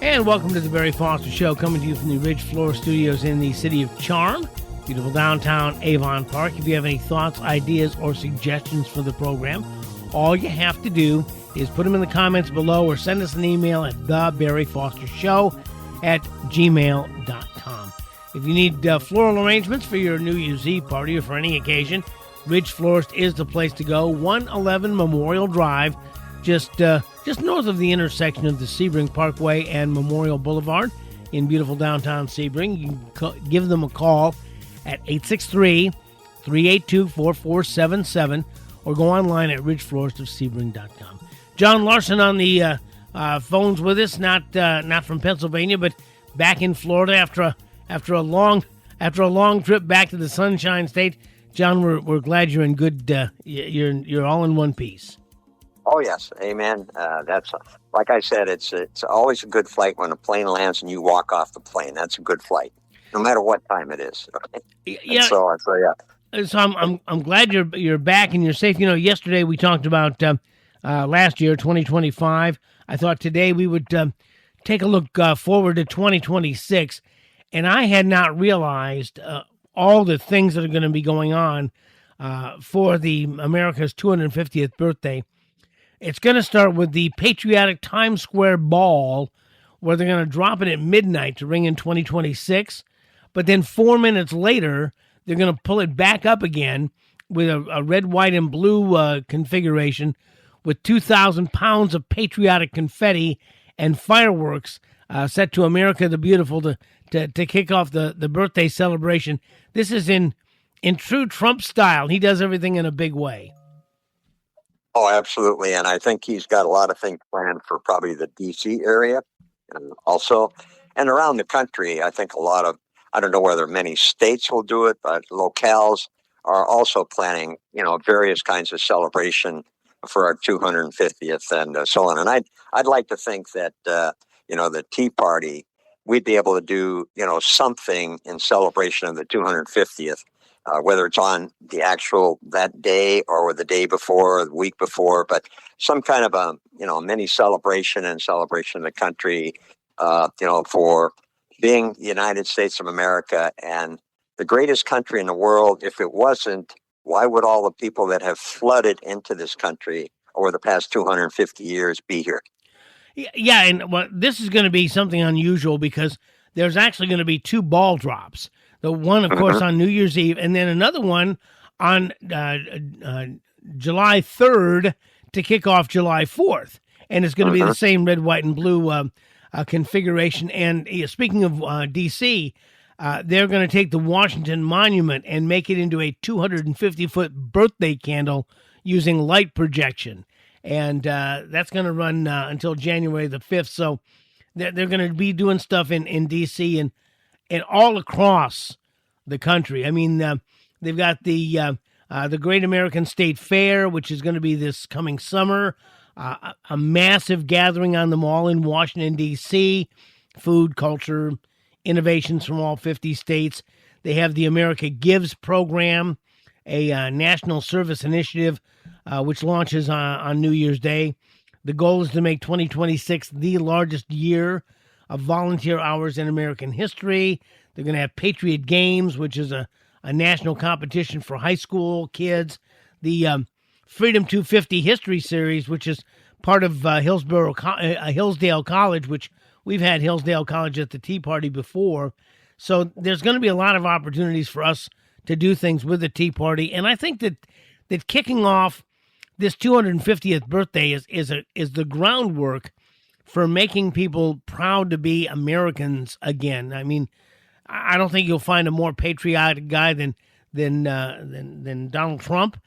And welcome to the Barry Foster Show, coming to you from the Ridge Floor Studios in the city of Charm, beautiful downtown Avon Park. If you have any thoughts, ideas, or suggestions for the program, all you have to do is put them in the comments below or send us an email at thebarryfostershow@gmail.com. If you need floral arrangements for your New Year's Eve party or for any occasion, Ridge Florist is the place to go. 111 Memorial Drive, just north of the intersection of the Sebring Parkway and Memorial Boulevard in beautiful downtown Sebring. You can give them a call at 863-382-4477 or go online at ridgefloristofsebring.com. John Larsen on the phones with us, not from Pennsylvania, but back in Florida after a long trip back to the Sunshine State. John, we're glad you're in good. You're all in one piece. Oh yes, amen. That's like I said. It's always a good flight when a plane lands and you walk off the plane. That's a good flight, no matter what time it is. Yeah. So yeah. So I'm glad you're back and you're safe. You know, yesterday we talked about last year, 2025. I thought today we would take a look forward to 2026, and I had not realized all the things that are going to be going on for the America's 250th birthday. It's going to start with the patriotic Times Square Ball, where they're going to drop it at midnight to ring in 2026. But then 4 minutes later, they're going to pull it back up again with a red, white, and blue configuration with 2,000 pounds of patriotic confetti and fireworks set to America the Beautiful to kick off the birthday celebration. This is in true Trump style. He does everything in a big way. Oh, absolutely. And I think he's got a lot of things planned for probably the D.C. area and also, and around the country. I think a lot of, I don't know whether many states will do it, but locales are also planning, various kinds of celebration for our 250th and so on. And I'd like to think that, the Tea Party, we'd be able to do, something in celebration of the 250th. Whether it's on the actual that day or the day before or the week before, but some kind of a mini celebration and celebration of the country, for being the United States of America and the greatest country in the world. If it wasn't, why would all the people that have flooded into this country over the past 250 years be here? Yeah, and this is going to be something unusual because there's actually going to be two ball drops. The one, of course, on New Year's Eve, and then another one on July 3rd to kick off July 4th. And it's going to be the same red, white, and blue configuration. And speaking of D.C., they're going to take the Washington Monument and make it into a 250-foot birthday candle using light projection. And that's going to run until January the 5th. So they're going to be doing stuff in D.C. and all across the country. I mean, they've got the Great American State Fair, which is going to be this coming summer, a massive gathering on the mall in Washington, D.C., food, culture, innovations from all 50 states. They have the America Gives program, a national service initiative, which launches on New Year's Day. The goal is to make 2026 the largest year of volunteer hours in American history. They're going to have Patriot Games, which is a national competition for high school kids. The Freedom 250 History Series, which is part of Hillsdale College, which we've had Hillsdale College at the Tea Party before. So there's going to be a lot of opportunities for us to do things with the Tea Party. And I think that kicking off this 250th birthday is the groundwork for making people proud to be Americans again. I mean, I don't think you'll find a more patriotic guy than Donald Trump,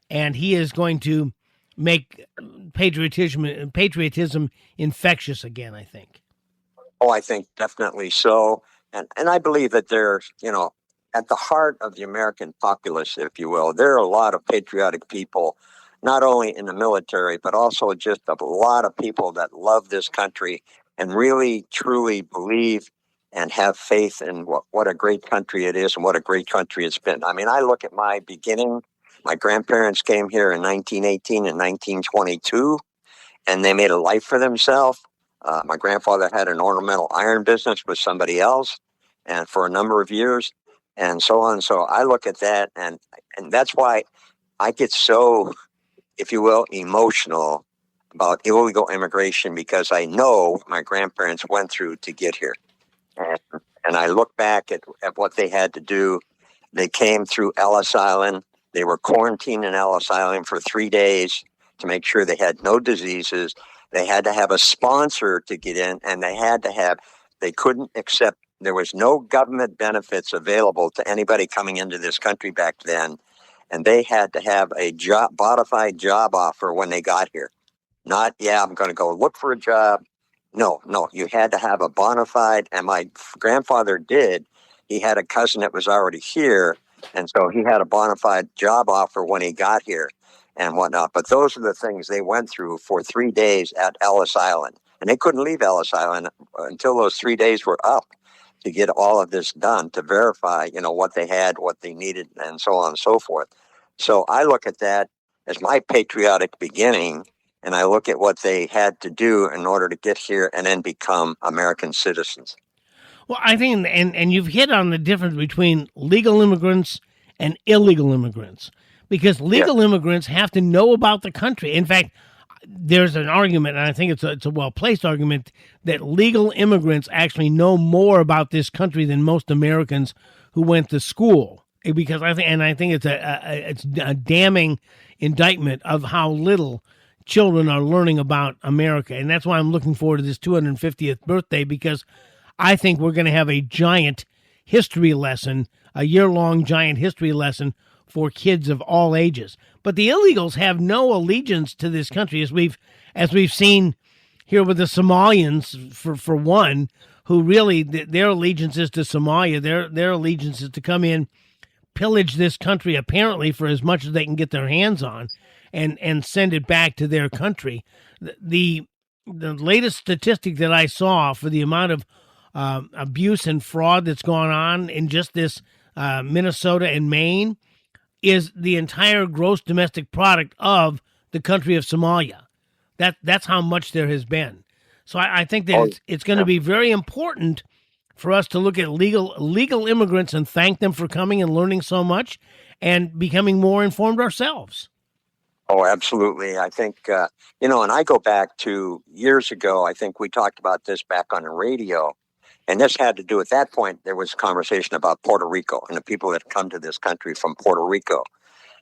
and he is going to make patriotism infectious again, I think. Oh, I think definitely so. And I believe that there's, at the heart of the American populace, if you will, there are a lot of patriotic people, not only in the military, but also just a lot of people that love this country and really, truly believe and have faith in what a great country it is and what a great country it's been. I mean, I look at my beginning. My grandparents came here in 1918 and 1922, and they made a life for themselves. My grandfather had an ornamental iron business with somebody else, and for a number of years, and so on. So I look at that, and that's why I get so, if you will, emotional about illegal immigration, because I know what my grandparents went through to get here. And I look back at what they had to do. They came through Ellis Island. They were quarantined in Ellis Island for 3 days to make sure they had no diseases. They had to have a sponsor to get in, and they couldn't accept, there was no government benefits available to anybody coming into this country back then. And they had to have a bona fide job offer when they got here. Not, I'm going to go look for a job. No, you had to have a bona fide, and my grandfather did. He had a cousin that was already here, and so he had a bona fide job offer when he got here and whatnot. But those are the things they went through for 3 days at Ellis Island. And they couldn't leave Ellis Island until those 3 days were up to get all of this done, to verify, what they had, what they needed, and so on and so forth. So I look at that as my patriotic beginning, and I look at what they had to do in order to get here and then become American citizens. Well, I think, and you've hit on the difference between legal immigrants and illegal immigrants, because legal immigrants have to know about the country. In fact, there's an argument, and I think it's a well-placed argument, that legal immigrants actually know more about this country than most Americans who went to school. Because I think it's a damning indictment of how little children are learning about America. And that's why I'm looking forward to this 250th birthday, because I think we're going to have a giant history lesson, a year-long giant history lesson for kids of all ages. But the illegals have no allegiance to this country, as we've seen here with the Somalians, for one, who really, their allegiance is to Somalia. Their allegiance is to come in, pillage this country apparently for as much as they can get their hands on, and send it back to their country. The latest statistic that I saw for the amount of abuse and fraud that's gone on in just this Minnesota and Maine is the entire gross domestic product of the country of Somalia. That's how much there has been. So I think that it's going to be very important for us to look at legal immigrants and thank them for coming and learning so much and becoming more informed ourselves. Oh, absolutely. I think, and I go back to years ago, I think we talked about this back on the radio, and this had to do, at that point, there was conversation about Puerto Rico and the people that come to this country from Puerto Rico.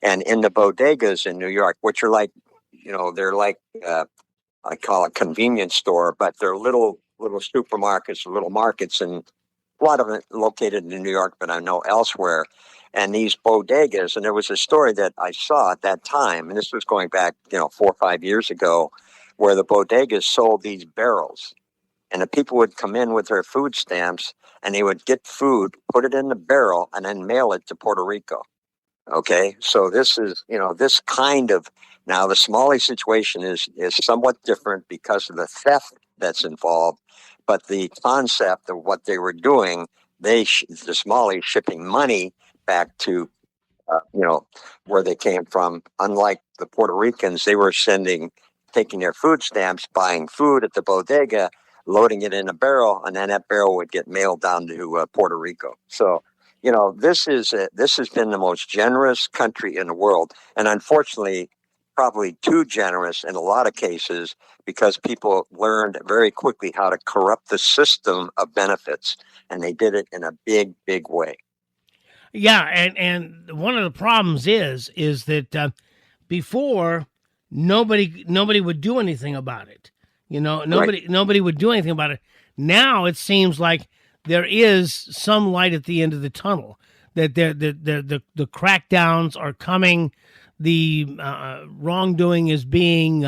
And in the bodegas in New York, which are like, they're like, I call it convenience store, but they're little supermarkets, little markets, and a lot of it located in New York, but I know elsewhere. And these bodegas, and there was a story that I saw at that time, and this was going back, 4 or 5 years ago, where the bodegas sold these barrels. And the people would come in with their food stamps, and they would get food, put it in the barrel, and then mail it to Puerto Rico. Okay, so this is, this kind of, now the Somali situation is somewhat different because of the theft that's involved, but the concept of what they were doing, the Somalis shipping money back to, where they came from. Unlike the Puerto Ricans, they were taking their food stamps, buying food at the bodega, loading it in a barrel, and then that barrel would get mailed down to Puerto Rico. So, this has been the most generous country in the world, and unfortunately, probably too generous in a lot of cases, because people learned very quickly how to corrupt the system of benefits, and they did it in a big, big way. Yeah, and one of the problems is that before nobody would do anything about it. Nobody would do anything about it. Now it seems like there is some light at the end of the tunnel. That the crackdowns are coming. The wrongdoing is being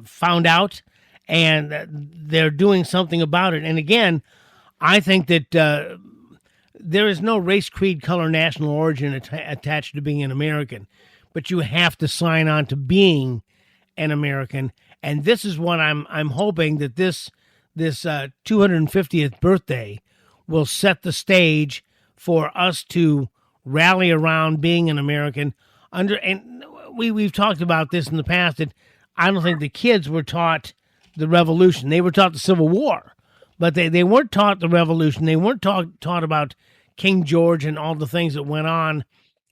found out, and they're doing something about it. And again, I think that there is no race, creed, color, national origin attached to being an American, but you have to sign on to being an American. And this is what I'm hoping that this 250th birthday will set the stage for us to rally around being an American. And we've talked about this in the past, that I don't think the kids were taught the revolution. They were taught the Civil War, but they weren't taught the revolution. They weren't taught about King George and all the things that went on.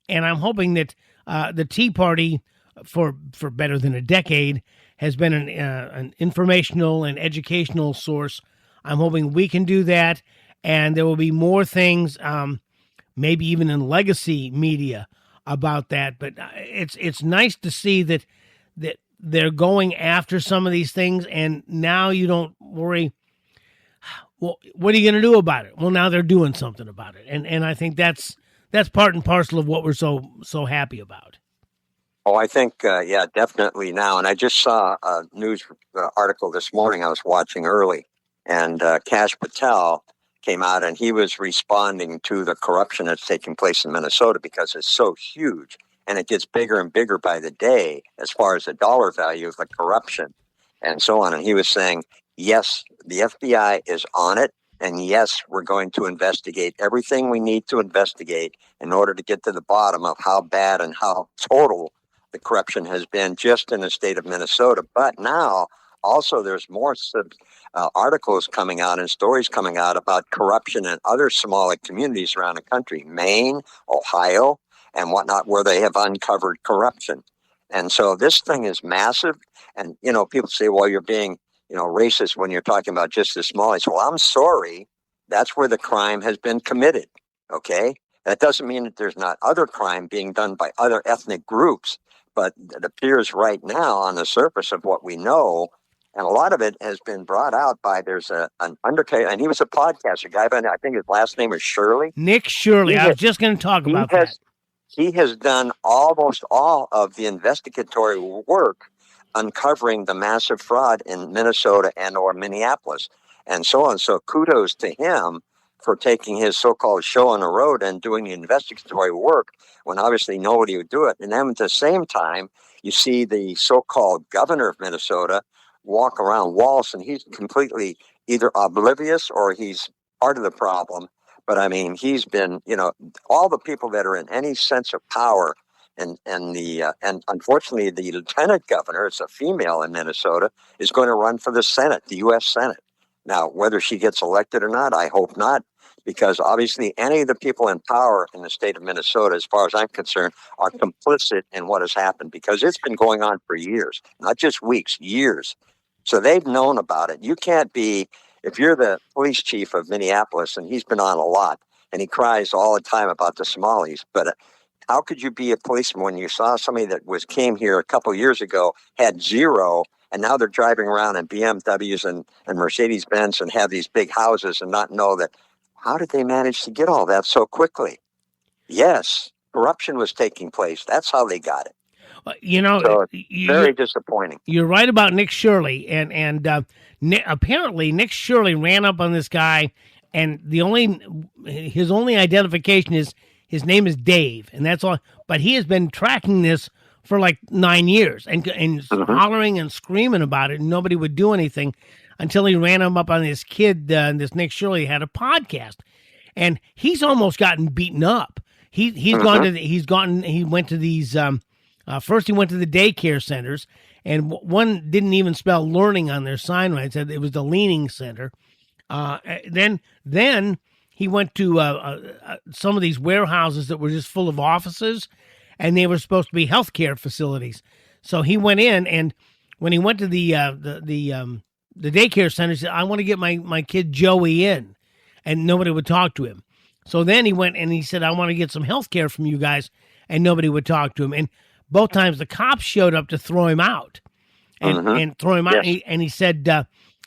And I'm hoping that the Tea Party, for better than a decade, has been an informational and educational source. I'm hoping we can do that, and there will be more things, maybe even in legacy media, about that. But it's nice to see that they're going after some of these things, and now you don't worry. Well, what are you going to do about it? Well, now they're doing something about it, and I think that's part and parcel of what we're so happy about. Oh, I think, yeah, definitely now. And I just saw a news article this morning I was watching early, and Kash Patel came out, and he was responding to the corruption that's taking place in Minnesota because it's so huge, and it gets bigger and bigger by the day as far as the dollar value of the corruption and so on. And he was saying, yes, the FBI is on it. And yes, we're going to investigate everything we need to investigate in order to get to the bottom of how bad and how total the corruption has been just in the state of Minnesota. But now also there's more articles coming out and stories coming out about corruption in other smaller communities around the country, Maine, Ohio, and whatnot, where they have uncovered corruption. And so this thing is massive. And, people say, well, you're being racist when you're talking about just the smallies. Well, I'm sorry. That's where the crime has been committed. Okay. That doesn't mean that there's not other crime being done by other ethnic groups, but it appears right now on the surface of what we know. And a lot of it has been brought out by, there's an undercover, and he was a podcaster guy, but I think his last name is Shirley. Nick Shirley. I was just going to talk about that. He has done almost all of the investigatory work uncovering the massive fraud in Minnesota and or Minneapolis and so on. So kudos to him for taking his so-called show on the road and doing the investigatory work when obviously nobody would do it. And then at the same time, you see the so-called governor of Minnesota walk around Walsh, and he's completely either oblivious or he's part of the problem. But I mean, he's been, all the people that are in any sense of power, and unfortunately, the lieutenant governor, it's a female in Minnesota, is going to run for the Senate, the U.S. Senate. Now, whether she gets elected or not, I hope not, because obviously any of the people in power in the state of Minnesota, as far as I'm concerned, are complicit in what has happened, because it's been going on for years, not just weeks, years. So they've known about it. You can't be, if you're the police chief of Minneapolis, and he's been on a lot, and he cries all the time about the Somalis, but how could you be a policeman when you saw somebody that came here a couple of years ago, had zero, and now they're driving around in BMWs and Mercedes-Benz and have these big houses and not know that? How did they manage to get all that so quickly? Yes, corruption was taking place. That's how they got it. So very disappointing. You're right about Nick Shirley, and apparently Nick Shirley ran up on this guy, and his only identification is his name is Dave, and that's all. But he has been tracking this for like 9 years and hollering and screaming about it, and nobody would do anything until he ran him up on this kid. This Nick Shirley had a podcast, and he's almost gotten beaten up. He went to these. First, he went to the daycare centers, and one didn't even spell learning on their sign right. It said it was the Leaning Center. Then he went to some of these warehouses that were just full of offices, and they were supposed to be healthcare facilities. So he went in, and when he went to the daycare center, he said, "I want to get my kid Joey in," and nobody would talk to him. So then he went and he said, "I want to get some healthcare from you guys," and nobody would talk to him. And both times the cops showed up to throw him out, and throw him out. Yes. And he said,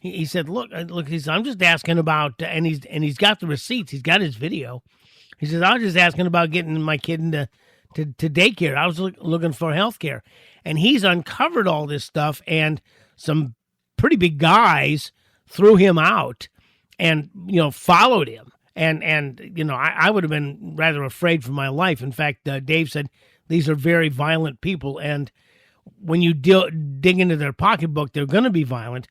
he said, look, he said, "I'm just asking about," and he's got the receipts. He's got his video. He says, "I was just asking about getting my kid into to daycare. I was looking for health care." And he's uncovered all this stuff, and some pretty big guys threw him out and, followed him. And I would have been rather afraid for my life. In fact, Dave said, these are very violent people, and when you dig into their pocketbook, they're going to be violent.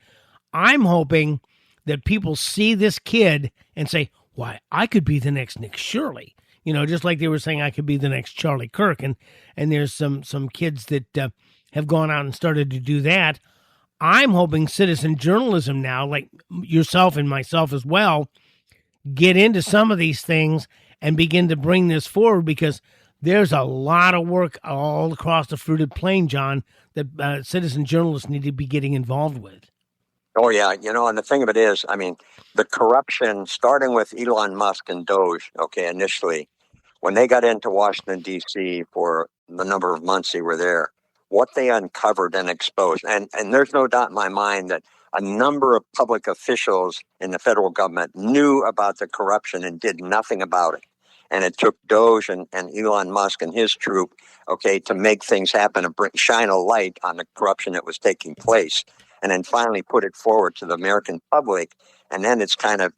I'm hoping that people see this kid and say, "Why, I could be the next Nick Shirley." Just like they were saying I could be the next Charley Kirk, and there's some kids that have gone out and started to do that. I'm hoping citizen journalism now, like yourself and myself as well, get into some of these things and begin to bring this forward, because there's a lot of work all across the fruited plain, John, that citizen journalists need to be getting involved with. Oh, yeah. And the thing of it is, I mean, the corruption, starting with Elon Musk and Doge, okay, initially, when they got into Washington, D.C. for the number of months they were there, what they uncovered and exposed, and there's no doubt in my mind that a number of public officials in the federal government knew about the corruption and did nothing about it. And it took Doge and Elon Musk and his troop, okay, to make things happen and shine a light on the corruption that was taking place, and then finally put it forward to the American public. And then it's kind of,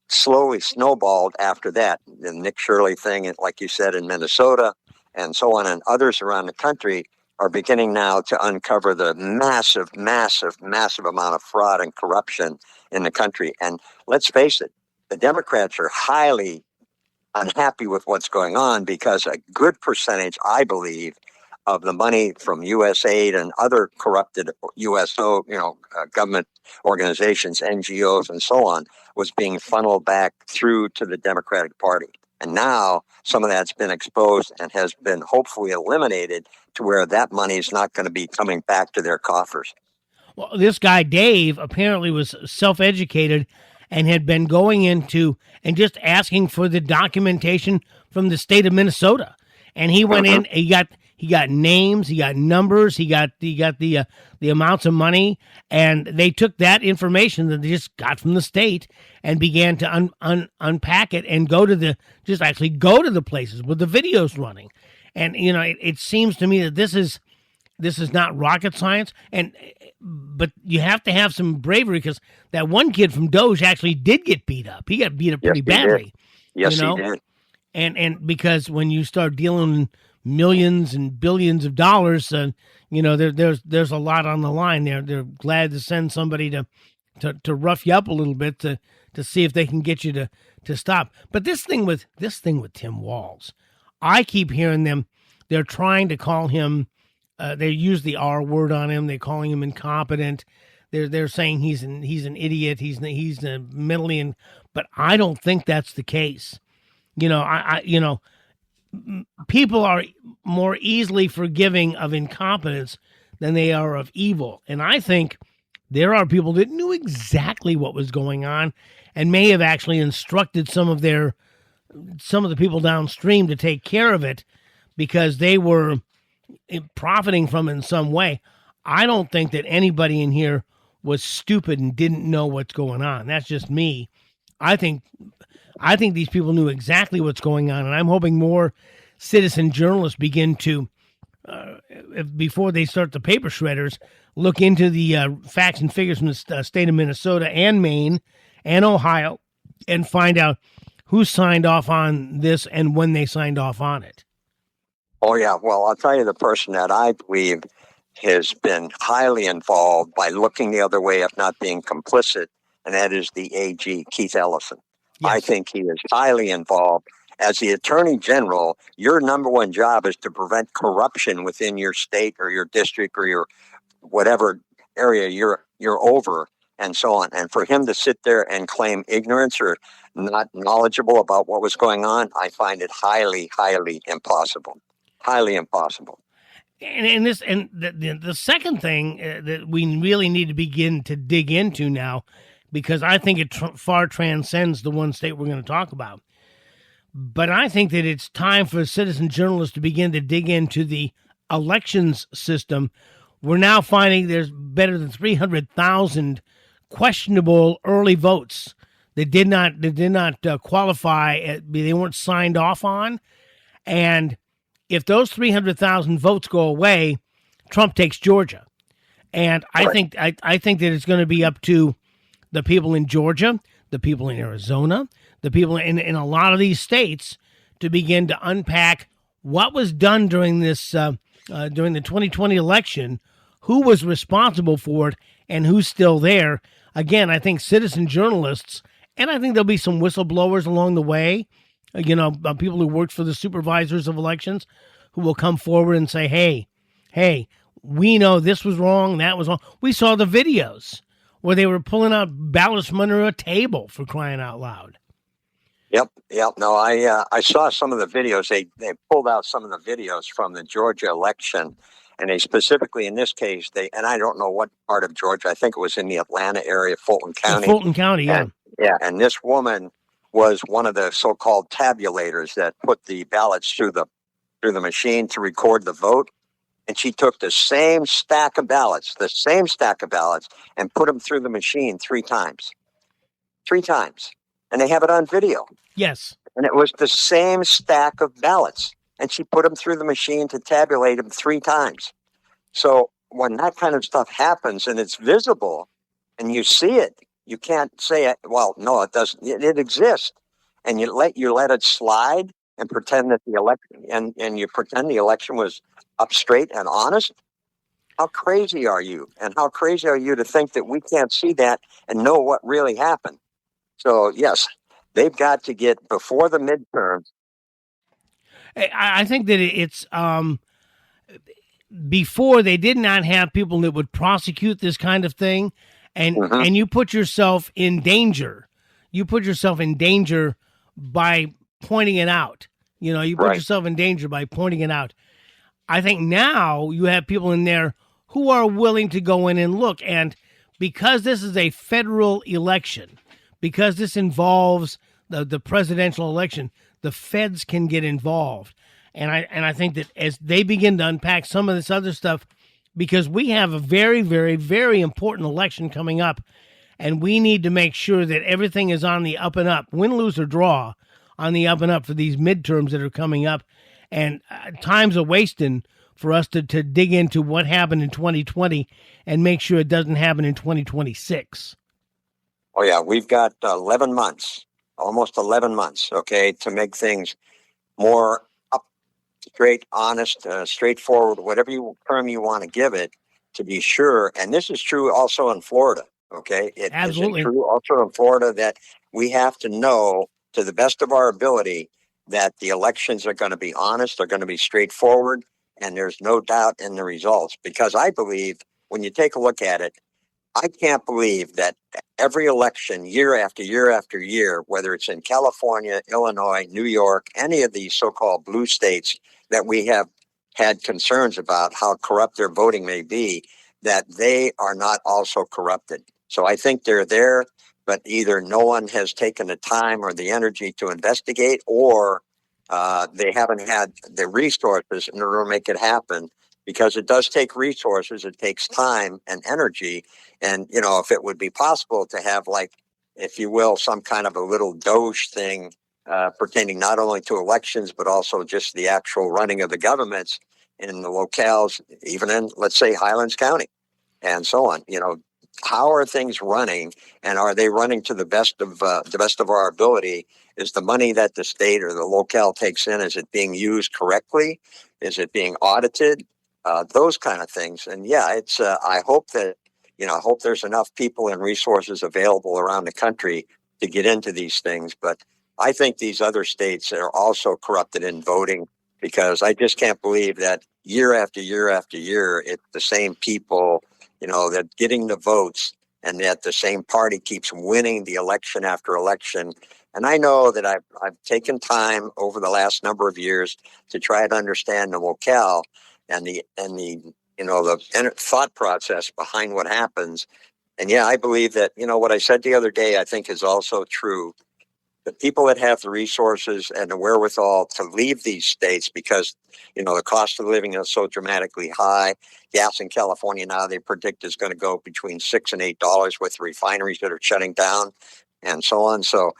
slowly snowballed after that. The Nick Shirley thing, like you said, in Minnesota and so on, and others around the country are beginning now to uncover the massive, massive, massive amount of fraud and corruption in the country. And let's face it, the Democrats are highly unhappy with what's going on, because a good percentage, I believe, of the money from USAID and other corrupted USO, government organizations, NGOs, and so on, was being funneled back through to the Democratic Party. And now some of that's been exposed and has been hopefully eliminated, to where that money is not going to be coming back to their coffers. Well, this guy, Dave, apparently was self-educated and had been going into and just asking for the documentation from the state of Minnesota. And he went in, he got names, he got numbers, he got the amounts of money, and they took that information that they just got from the state and began to unpack it and go to the places with the videos running. And it seems to me that this is not rocket science, but you have to have some bravery, because that one kid from Doge actually did get beat up. He got beat up pretty badly. Yes, he did. And because when you start dealing millions and billions of dollars, there's a lot on the line there. They're glad to send somebody to rough you up a little bit to see if they can get you to stop. But this thing with Tim Walz, I keep hearing them. They're trying to call him. They use the R word on him. They're calling him incompetent. They're saying he's an idiot. He's mentally but I don't think that's the case. People are more easily forgiving of incompetence than they are of evil. And I think there are people that knew exactly what was going on and may have actually instructed some of the people downstream to take care of it, because they were profiting from it in some way. I don't think that anybody in here was stupid and didn't know what's going on. That's just me. I think these people knew exactly what's going on, and I'm hoping more citizen journalists begin to, before they start the paper shredders, look into the facts and figures from the state of Minnesota and Maine and Ohio, and find out who signed off on this and when they signed off on it. Oh, yeah. Well, I'll tell you, the person that I believe has been highly involved by looking the other way, if not being complicit, and that is the AG, Keith Ellison. Yes. I think he is highly involved. As the Attorney General, your number one job is to prevent corruption within your state or your district or your whatever area you're over, and so on. And for him to sit there and claim ignorance or not knowledgeable about what was going on, I find it highly, highly impossible. Highly impossible. And the second thing that we really need to begin to dig into now, because I think it far transcends the one state we're going to talk about. But I think that it's time for citizen journalists to begin to dig into the elections system. We're now finding there's better than 300,000 questionable early votes that did not qualify. They weren't signed off on. And if those 300,000 votes go away, Trump takes Georgia. And I think that it's going to be up to the people in Georgia, the people in Arizona, the people in a lot of these states to begin to unpack what was done during this during the 2020 election, who was responsible for it, and who's still there. Again, I think citizen journalists, and I think there'll be some whistleblowers along the way, people who worked for the supervisors of elections, who will come forward and say, hey, we know this was wrong, that was wrong. We saw the videos where they were pulling out ballots from under a table, for crying out loud. Yep. No, I saw some of the videos. They pulled out some of the videos from the Georgia election, and they specifically, in this case, and I don't know what part of Georgia. I think it was in the Atlanta area, Fulton County. Fulton County, yeah. And this woman was one of the so-called tabulators that put the ballots through the machine to record the vote. And she took the same stack of ballots, and put them through the machine 3 times. 3 times. And they have it on video. Yes. And it was the same stack of ballots. And she put them through the machine to tabulate them 3 times. So when that kind of stuff happens and it's visible and you see it, you can't say, well, no, it doesn't. It exists. And you let it slide and pretend that the election, and you pretend the election was up straight and honest. How crazy are you? And how crazy are you to think that we can't see that and know what really happened? So, yes, they've got to get before the midterms. I think that it's before they did not have people that would prosecute this kind of thing. And you put yourself in danger. You put yourself in danger by pointing it out. You put yourself in danger by pointing it out. I think now you have people in there who are willing to go in and look. And because this is a federal election, because this involves the presidential election, the feds can get involved. And I think that as they begin to unpack some of this other stuff, because we have a very, very, very important election coming up, and we need to make sure that everything is on the up and up, win, lose, or draw, on the up and up for these midterms that are coming up. And time's a wasting for us to dig into what happened in 2020 and make sure it doesn't happen in 2026. Oh, yeah, we've got 11 months, almost 11 months, okay, to make things more up, straight, honest, straightforward, whatever term you want to give it, to be sure. And this is true also in Florida, okay? It Absolutely. is true also in Florida that we have to know to the best of our ability that the elections are going to be honest, they're going to be straightforward, and there's no doubt in the results. Because I believe when you take a look at it, I can't believe that every election, year after year after year, whether it's in California, Illinois, New York, any of these so-called blue states that we have had concerns about how corrupt their voting may be, that they are not also corrupted. So I think they're there, but either no one has taken the time or the energy to investigate, or they haven't had the resources in order to make it happen. Because it does take resources, it takes time and energy. And, if it would be possible to have, like, if you will, some kind of a little Doge thing pertaining not only to elections, but also just the actual running of the governments in the locales, even in, let's say, Highlands County and so on. How are things running, and are they running to the best of our ability? Is the money that the state or the locale takes in, is it being used correctly? Is it being audited? Those kind of things. And yeah, it's, I hope there's enough people and resources available around the country to get into these things. But I think these other states are also corrupted in voting, because I just can't believe that year after year after year, it's the same people, that getting the votes, and that the same party keeps winning the election after election. And I know that I've taken time over the last number of years to try to understand the locale and the thought process behind what happens. And yeah, I believe that, what I said the other day, I think is also true. The people that have the resources and the wherewithal to leave these states, because, the cost of living is so dramatically high. Gas in California now, they predict, is going to go between $6 and $8 with refineries that are shutting down and so on. So,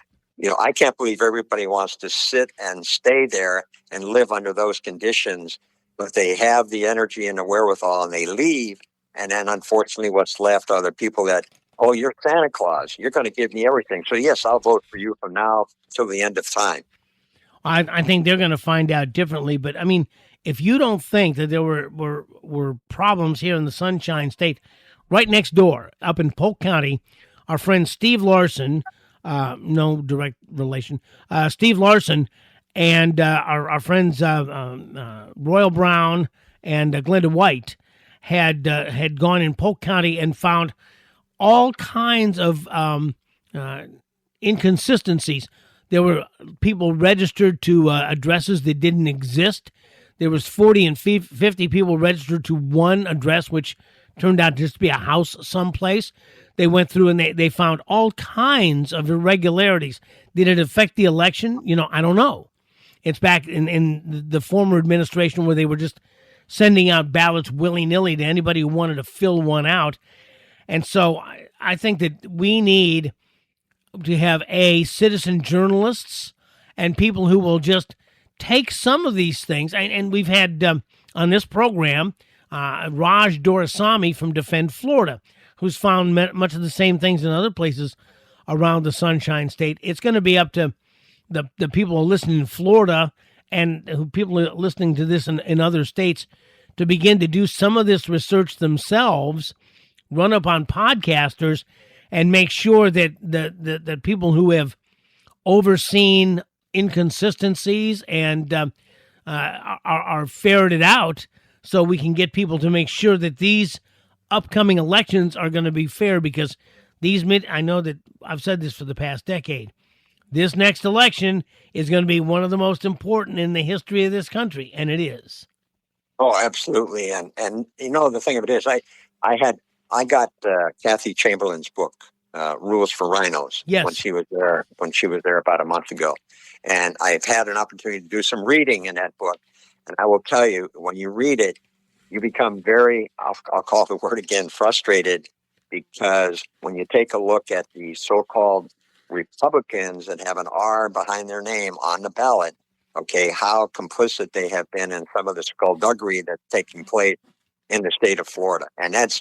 I can't believe everybody wants to sit and stay there and live under those conditions. But they have the energy and the wherewithal, and they leave. And then, unfortunately, what's left are the people that, oh, you're Santa Claus, you're going to give me everything. So, yes, I'll vote for you from now till the end of time. I think they're going to find out differently. But, I mean, if you don't think that there were problems here in the Sunshine State, right next door, up in Polk County, our friend Steve Larsen, no direct relation, Steve Larsen, and our friends Royal Brown and Glenda White had gone in Polk County and found all kinds of inconsistencies. There were people registered to addresses that didn't exist. There was 40 and 50 people registered to one address, which turned out just to be a house someplace. They went through and they found all kinds of irregularities. Did it affect the election? I don't know. It's back in the former administration where they were just sending out ballots willy-nilly to anybody who wanted to fill one out. And so I think that we need to have citizen journalists and people who will just take some of these things. And we've had on this program Raj Doraisamy from Defend Florida, who's found much of the same things in other places around the Sunshine State. It's going to be up to the people who are listening in Florida and who people are listening to this in other states to begin to do some of this research themselves, run up on podcasters, and make sure that the people who have overseen inconsistencies and are ferreted out, so we can get people to make sure that these upcoming elections are going to be fair, because I know that I've said this for the past decade. This next election is going to be one of the most important in the history of this country, and it is. Oh, absolutely. And the thing of it is, I got Kathy Chamberlain's book, Rules for Rhinos, yes, when she was there about a month ago. And I've had an opportunity to do some reading in that book. And I will tell you, when you read it, you become very, I'll call the word again, frustrated, because when you take a look at the so-called Republicans that have an R behind their name on the ballot, okay, how complicit they have been in some of the skullduggery that's taking place in the state of Florida. And that's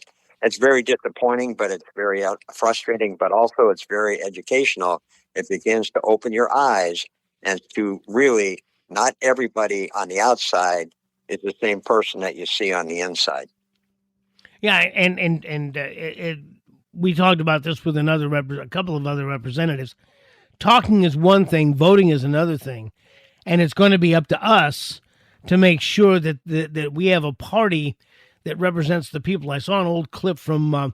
very disappointing, but it's very frustrating, but also it's very educational. It begins to open your eyes and to really, not everybody on the outside is the same person that you see on the inside. Yeah, and we talked about this with a couple of other representatives. Talking is one thing, voting is another thing, and it's going to be up to us to make sure that we have a party that represents the people. I saw an old clip from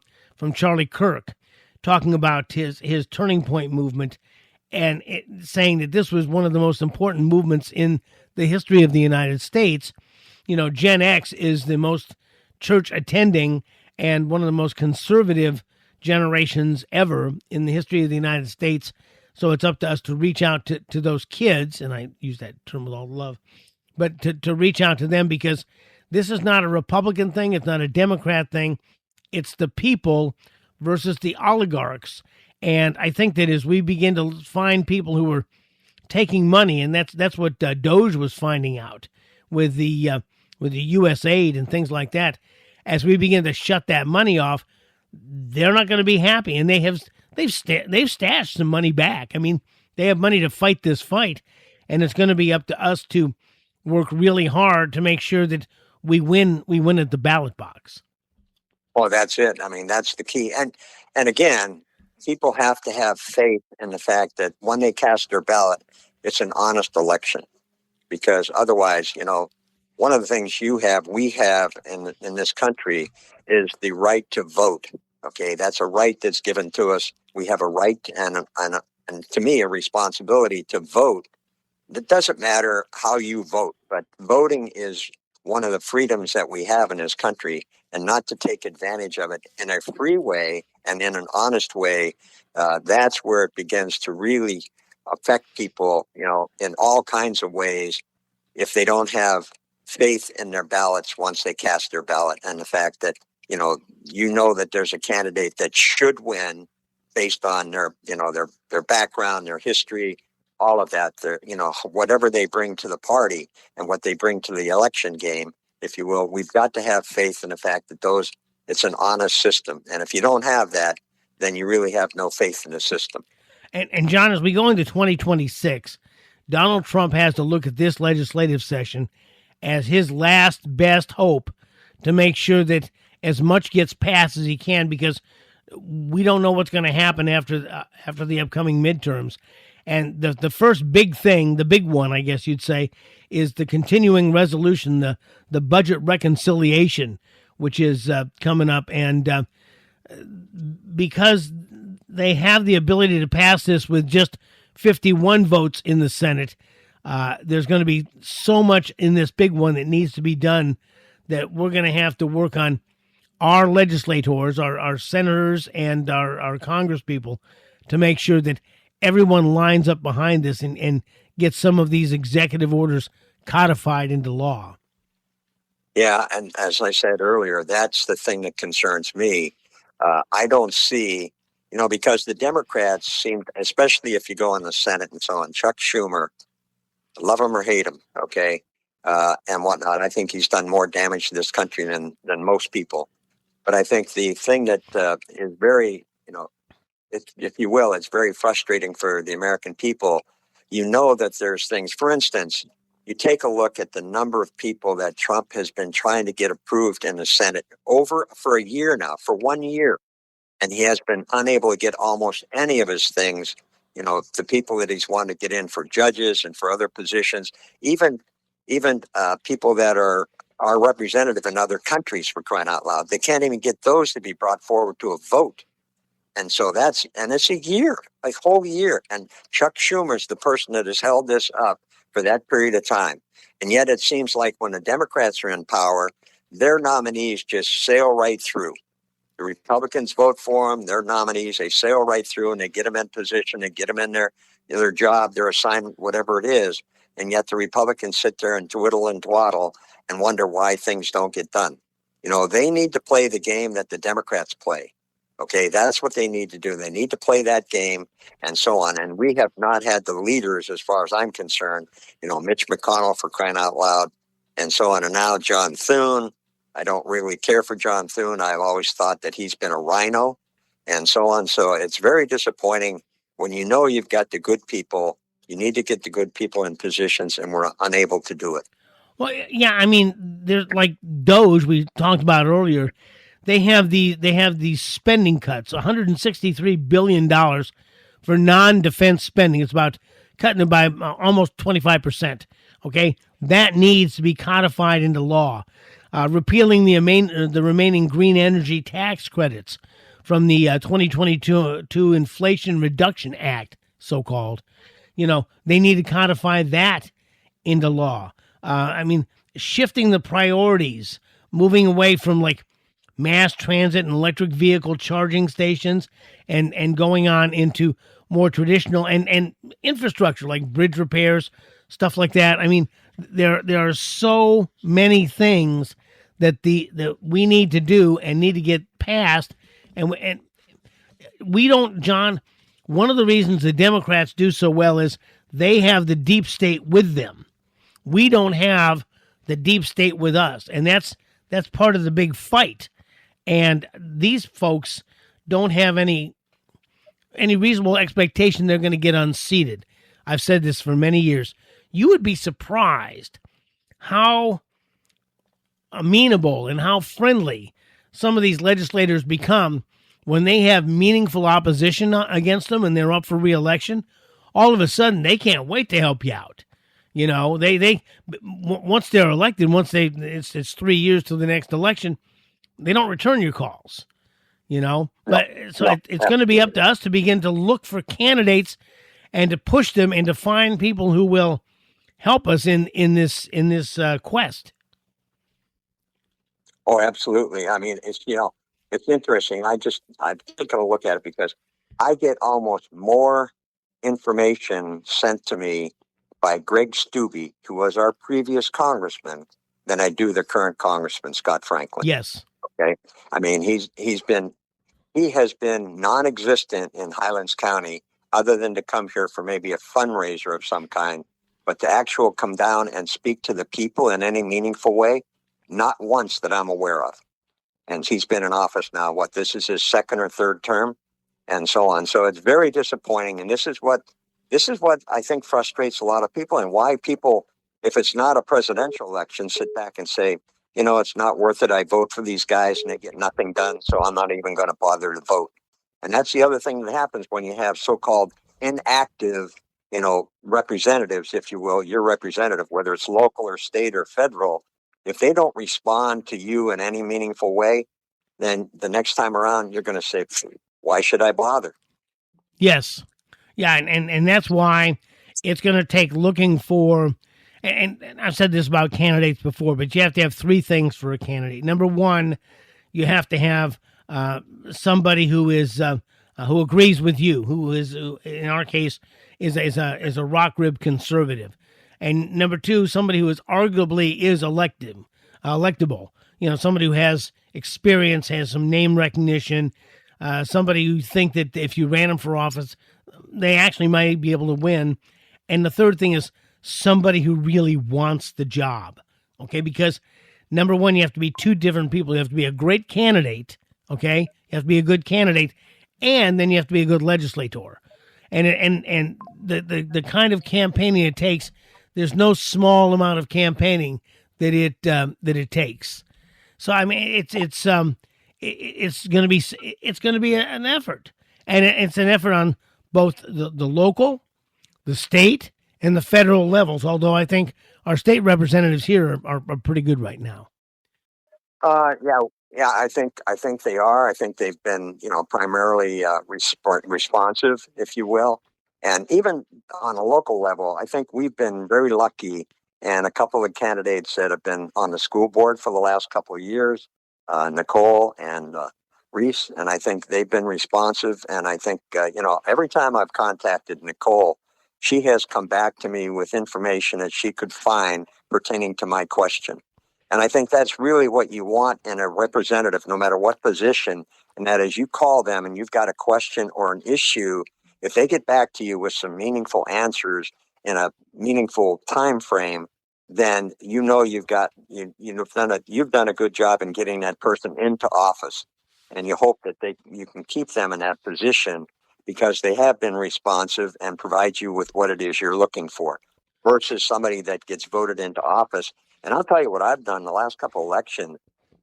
Charley Kirk talking about his Turning Point movement, and saying that this was one of the most important movements in the history of the United States. Gen X is the most church attending and one of the most conservative generations ever in the history of the United States. So it's up to us to reach out to those kids, and I use that term with all love, but to reach out to them, because this is not a Republican thing. It's not a Democrat thing. It's the people versus the oligarchs. And I think that as we begin to find people who are taking money, and that's what Doge was finding out with the U.S. aid and things like that, as we begin to shut that money off, they're not going to be happy. And they've stashed some money back. I mean, they have money to fight this fight, and it's going to be up to us to work really hard to make sure that we win at the ballot box. Oh, that's it. I mean, that's the key. And again, people have to have faith in the fact that when they cast their ballot, it's an honest election. Because otherwise, one of the things we have in this country is the right to vote. Okay, that's a right that's given to us. We have a right and to me, a responsibility to vote. It doesn't matter how you vote, but voting is one of the freedoms that we have in this country, and not to take advantage of it in a free way and in an honest way. That's where it begins to really affect people, in all kinds of ways, if they don't have faith in their ballots once they cast their ballot, and the fact that, that there's a candidate that should win based on their background, their history, all of that, whatever they bring to the party and what they bring to the election game, if you will. We've got to have faith in the fact that it's an honest system. And if you don't have that, then you really have no faith in the system. And John, as we go into 2026, Donald Trump has to look at this legislative session as his last best hope to make sure that as much gets passed as he can, because we don't know what's going to happen after the upcoming midterms. And the first big thing, the big one, I guess you'd say, is the continuing resolution, the budget reconciliation, which is coming up. And because they have the ability to pass this with just 51 votes in the Senate, there's going to be so much in this big one that needs to be done that we're going to have to work on our legislators, our senators, and our congresspeople to make sure that everyone lines up behind this and gets some of these executive orders codified into law. Yeah, and as I said earlier, that's the thing that concerns me. I don't see, because the Democrats seem, especially if you go in the Senate and so on, Chuck Schumer, love him or hate him, okay, and whatnot. I think he's done more damage to this country than most people. But I think the thing that is very, if you will, it's very frustrating for the American people. That there's things, for instance, you take a look at the number of people that Trump has been trying to get approved in the Senate over for a year now, for 1 year. And he has been unable to get almost any of his things, the people that he's wanted to get in for judges and for other positions, even people that are representative in other countries, for crying out loud. They can't even get those to be brought forward to a vote. And so it's a year, a whole year. And Chuck Schumer's the person that has held this up for that period of time. And yet it seems like when the Democrats are in power, their nominees just sail right through. The Republicans vote for them, their nominees, they sail right through and they get them in position, they get them in their job, their assignment, whatever it is. And yet the Republicans sit there and twiddle and twaddle and wonder why things don't get done. They need to play the game that the Democrats play. Okay, that's what they need to do. They need to play that game and so on. And we have not had the leaders, as far as I'm concerned, Mitch McConnell, for crying out loud, and so on. And now John Thune. I don't really care for John Thune. I've always thought that he's been a rhino and so on. So it's very disappointing when you've got the good people. You need to get the good people in positions, and we're unable to do it. Well, yeah, I mean, there's like Doge we talked about earlier. They have these spending cuts, $163 billion for non-defense spending. It's about cutting it by almost 25%. Okay, that needs to be codified into law. Repealing the remaining green energy tax credits from the 2022 Inflation Reduction Act, so-called. They need to codify that into law. Shifting the priorities, moving away from like mass transit and electric vehicle charging stations and going on into more traditional and infrastructure like bridge repairs, stuff like that. I mean, there are so many things that we need to do and need to get passed, and we don't, John. One of the reasons the Democrats do so well is they have the deep state with them. We don't have the deep state with us, and that's part of the big fight. And these folks don't have any reasonable expectation they're going to get unseated. I've said this for many years. You would be surprised how amenable and how friendly some of these legislators become when they have meaningful opposition against them and they're up for re-election. All of a sudden, they can't wait to help you out. They once they're elected, it's 3 years till the next election, they don't return your calls. But so it's going to be up to us to begin to look for candidates and to push them and to find people who will help us in this quest. Oh, absolutely. I mean, it's interesting. I've taken a look at it because I get almost more information sent to me by Greg Steube, who was our previous congressman, than I do the current congressman, Scott Franklin. Yes. Okay. I mean, he has been non-existent in Highlands County, other than to come here for maybe a fundraiser of some kind, but to come down and speak to the people in any meaningful way, not once that I'm aware of. And he's been in office now, this is his second or third term, and so on. So it's very disappointing. And this is what I think frustrates a lot of people, and why people, if it's not a presidential election, sit back and say, it's not worth it. I vote for these guys and they get nothing done, so I'm not even going to bother to vote. And that's the other thing that happens when you have so-called inactive, representatives, if you will, your representative, whether it's local or state or federal, if they don't respond to you in any meaningful way, then the next time around, you're going to say, why should I bother? Yes. Yeah. And that's why it's going to take looking for, and I've said this about candidates before, but you have to have three things for a candidate. Number one, you have to have somebody who is who agrees with you, who is, in our case, is a rock rib conservative, and number two, somebody who is arguably is electable. You know, somebody who has experience, has some name recognition, somebody who think that if you ran them for office, they actually might be able to win. And the third thing is somebody who really wants the job. Okay, because number one, you have to be two different people. You have to be a great candidate. Okay, you have to be a good candidate, and then you have to be a good legislator. And the kind of campaigning it takes, there's no small amount of campaigning that it takes. So I mean, it's going to be an effort, and it's an effort on both the local, the state, and the federal levels. Although I think our state representatives here are pretty good right now. Yeah. I think they are. I think they've been, primarily responsive, if you will, and even on a local level, I think we've been very lucky. And a couple of candidates that have been on the school board for the last couple of years, Nicole and Reese, and I think they've been responsive. And I think every time I've contacted Nicole, she has come back to me with information that she could find pertaining to my question. And I think that's really what you want in a representative, no matter what position. And that is, you call them and you've got a question or an issue. If they get back to you with some meaningful answers in a meaningful time frame, then you've done a good job in getting that person into office. And you hope that you can keep them in that position because they have been responsive and provide you with what it is you're looking for, versus somebody that gets voted into office. And I'll tell you what I've done the last couple of elections.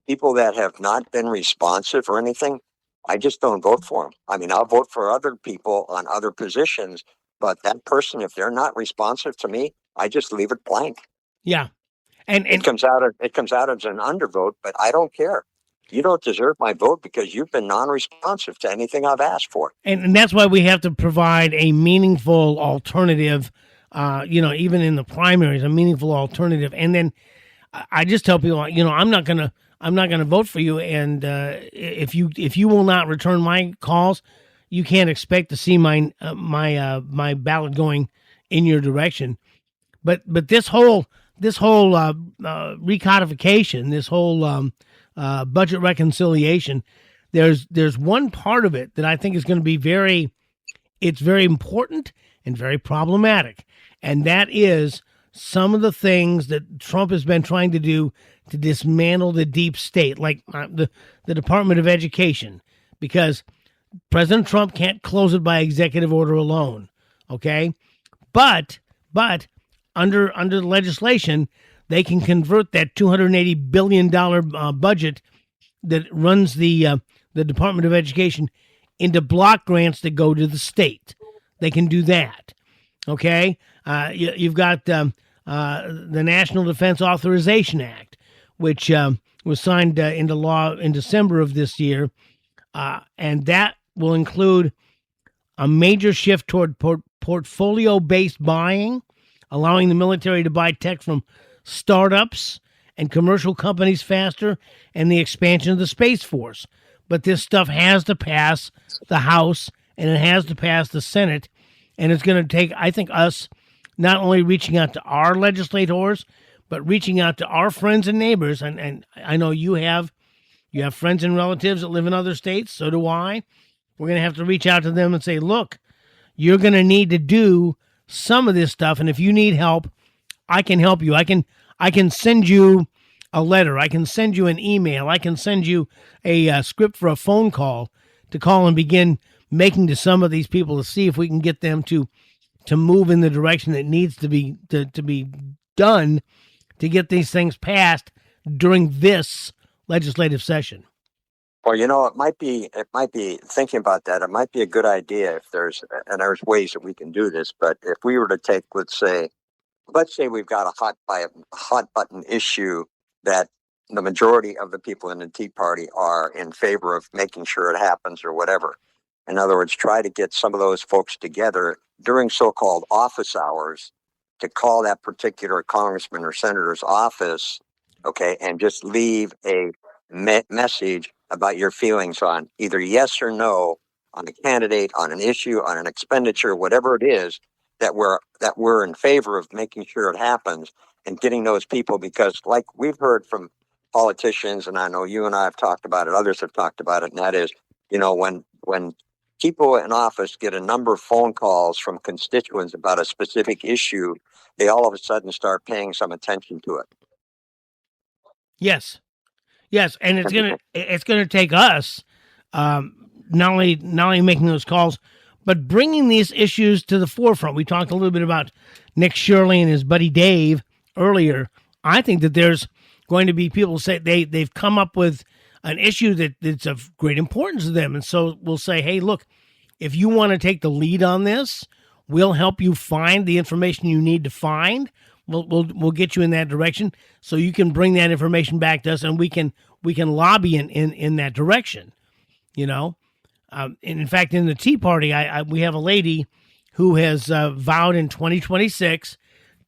People that have not been responsive or anything, I just don't vote for them. I mean, I'll vote for other people on other positions, but that person, if they're not responsive to me, I just leave it blank. Yeah, and it comes out as an undervote, but I don't care. You don't deserve my vote because you've been non-responsive to anything I've asked for. And that's why we have to provide a meaningful alternative. Even in the primaries, a meaningful alternative. And then I just tell people, I'm not gonna vote for you. And if you will not return my calls, you can't expect to see my ballot going in your direction. But this whole recodification, this whole budget reconciliation, there's one part of it that I think is going to be very important and very problematic. And that is some of the things that Trump has been trying to do to dismantle the deep state, like the Department of Education, because President Trump can't close it by executive order alone. Okay, but under the legislation, they can convert that $280 billion budget that runs the Department of Education into block grants that go to the state. They can do that. Okay, you've got the National Defense Authorization Act, which was signed into law in December of this year, and that will include a major shift toward portfolio-based buying, allowing the military to buy tech from startups and commercial companies faster, and the expansion of the Space Force. But this stuff has to pass the House, and it has to pass the Senate. And it's going to take, I think, us not only reaching out to our legislators, but reaching out to our friends and neighbors. And I know you have friends and relatives that live in other states. So do I. We're going to have to reach out to them and say, look, you're going to need to do some of this stuff. And if you need help, I can help you. I can send you a letter. I can send you an email. I can send you a script for a phone call to call and begin making to some of these people to see if we can get them to move in the direction that needs to be done to get these things passed during this legislative session. Well, it might be thinking about that. It might be a good idea if there's ways that we can do this. But if we were to take, let's say we've got a hot button issue that the majority of the people in the Tea Party are in favor of making sure it happens or whatever. In other words, try to get some of those folks together during so-called office hours to call that particular congressman or senator's office, okay, and just leave a message about your feelings on either yes or no on a candidate, on an issue, on an expenditure, whatever it is that we're in favor of making sure it happens, and getting those people, because like we've heard from politicians, and I know you and I have talked about it, others have talked about it, and that is, when people in office get a number of phone calls from constituents about a specific issue, they all of a sudden start paying some attention to it. Yes, and it's gonna take us not only making those calls, but bringing these issues to the forefront. We talked a little bit about Nick Shirley and his buddy Dave earlier. I think that there's going to be people say they've come up with an issue that's of great importance to them, and so we'll say, hey, look, if you want to take the lead on this, we'll help you find the information you need to find. We'll get you in that direction, so you can bring that information back to us, and we can lobby in that direction. And in fact, in the Tea Party, we have a lady who has vowed in 2026